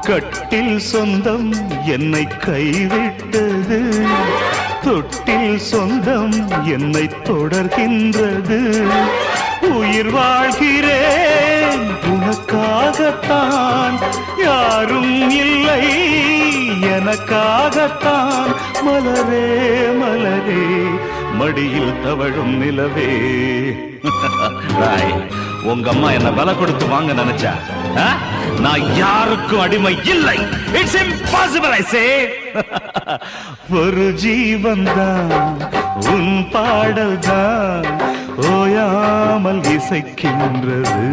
கட்டில் சொந்தம் என்னை கைவிட்டது, தொட்டில் சொந்தம் என்னை தொடர்கின்றது. உயிர் வாழ்கிறேன் உனக்காகத்தான், யாரும் இல்லை எனக்காகத்தான். மலரே மலரே மடியில் தவழும் நிலவே. உங்க அம்மா என்ன விலை கொடுத்து வாங்க நினைச்சா, நான் யாருக்கும் அடிமை இல்லை. இட்ஸ் இம்பாசிபிள் ஐ சே. ஒரு ஜீவன் தான் உன் பாடல் தான் ஓயாமல் இசைக்கின்றது.